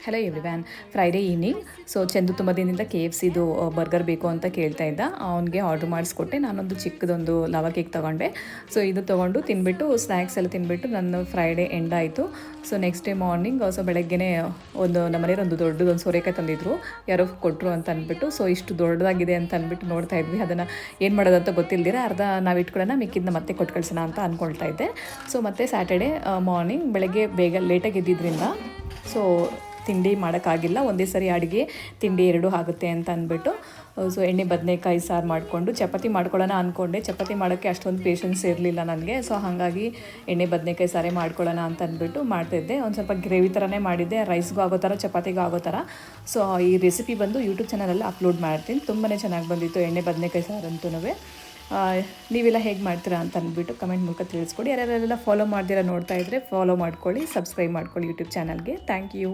Hello everyone. Friday evening. So Chandu ತುಂಬ ದಿನದಿಂದ KFCದು burger ಬೇಕು ಅಂತ ಕೇಳ್ತಾ ಇದ್ದ. ಅವನಿಗೆ ಆರ್ಡ್ರ್ ಮಾಡಿಸ್ಕೊಟ್ಟೆ. ನಾನೊಂದು ಚಿಕ್ಕದೊಂದು ಲವ ಕೇಕ್ ತೊಗೊಂಡೆ. ಸೊ ಇದು ತೊಗೊಂಡು ತಿಂದ್ಬಿಟ್ಟು ಸ್ನ್ಯಾಕ್ಸ್ ಎಲ್ಲ ತಿಂದ್ಬಿಟ್ಟು ನನ್ನ ಫ್ರೈಡೇ ಎಂಡ್ ಆಯಿತು. So next day morning so ಬೆಳಗ್ಗೆನೇ ನಮ್ಮ ಮನೆಯವ್ರು ಒಂದು ದೊಡ್ಡದೊಂದು ಸೋರೆಕಾಯಿ ತಂದಿದ್ರು, ಯಾರೋ ಕೊಟ್ಟರು ಅಂತ ಅಂದ್ಬಿಟ್ಟು. ಸೊ ಇಷ್ಟು ದೊಡ್ಡದಾಗಿದೆ ಅಂತ ಅಂದ್ಬಿಟ್ಟು ನೋಡ್ತಾ ಇದ್ವಿ. ಅದನ್ನು ಏನು ಮಾಡೋದಂತ ಗೊತ್ತಿಲ್ದಿರ ಅರ್ಧ ನಾವು ಇಟ್ಕೊಳ್ಳೋಣ, ಮಿಕ್ಕಿದ್ನ ಮತ್ತೆ ಕೊಟ್ಟು ಕಳಿಸೋಣ ಅಂತ ಅಂದ್ಕೊಳ್ತಾ ಇದ್ದೆ. ಸೊ ಮತ್ತು ಸ್ಯಾಟರ್ಡೇ ಮಾರ್ನಿಂಗ್ ಬೆಳಗ್ಗೆ ಬೇಗ ಲೇಟಾಗಿ ಎದ್ದಿದ್ದರಿಂದ ಸೊ ತಿಂಡಿ ಮಾಡೋಕ್ಕಾಗಿಲ್ಲ. ಒಂದೇ ಸರಿ ಅಡುಗೆ ತಿಂಡಿ ಎರಡೂ ಆಗುತ್ತೆ ಅಂತ ಅಂದ್ಬಿಟ್ಟು ಸೊ ಎಣ್ಣೆ ಬದನೆಕಾಯಿ ಸಾರು ಮಾಡಿಕೊಂಡು ಚಪಾತಿ ಮಾಡ್ಕೊಳ್ಳೋಣ ಅಂದ್ಕೊಂಡೆ. ಚಪಾತಿ ಮಾಡೋಕ್ಕೆ ಅಷ್ಟೊಂದು ಪೇಷನ್ಸ್ ಇರಲಿಲ್ಲ ನನಗೆ. ಸೊ ಹಾಗಾಗಿ ಎಣ್ಣೆ ಬದನೆಕಾಯಿ ಸಾರೇ ಮಾಡ್ಕೊಳ್ಳೋಣ ಅಂತ ಅಂದ್ಬಿಟ್ಟು ಮಾಡ್ತಿದ್ದೆ. ಒಂದು ಸ್ವಲ್ಪ ಗ್ರೇವಿ ಥರನೇ ಮಾಡಿದ್ದೆ, ರೈಸ್ಗೂ ಆಗೋ ಥರ ಚಪಾತಿಗೂ ಆಗೋ ಥರ. ಸೊ ಈ ರೆಸಿಪಿ ಬಂದು ಯೂಟ್ಯೂಬ್ ಚಾನಲಲ್ಲಿ ಅಪ್ಲೋಡ್ ಮಾಡ್ತೀನಿ. ತುಂಬಾ ಚೆನ್ನಾಗಿ ಬಂದಿತ್ತು ಎಣ್ಣೆ ಬದನೆಕಾಯಿ ಸಾರು ಅಂತೂ. ನೀವೆಲ್ಲ ಹೇಗೆ ಮಾಡ್ತೀರಾ ಅಂತ ಅಂದ್ಬಿಟ್ಟು ಕಮೆಂಟ್ ಮೂಲಕ ತಿಳಿಸ್ಕೊಡಿ. ಯಾರ್ಯಾರೆಲ್ಲ ಫಾಲೋ ಮಾಡ್ದಿರ ನೋಡ್ತಾ ಇದ್ದರೆ ಫಾಲೋ ಮಾಡ್ಕೊಳ್ಳಿ, ಸಬ್ಸ್ಕ್ರೈಬ್ ಮಾಡ್ಕೊಳ್ಳಿ ಯೂಟ್ಯೂಬ್ ಚಾನಲ್ಗೆ. Thank you.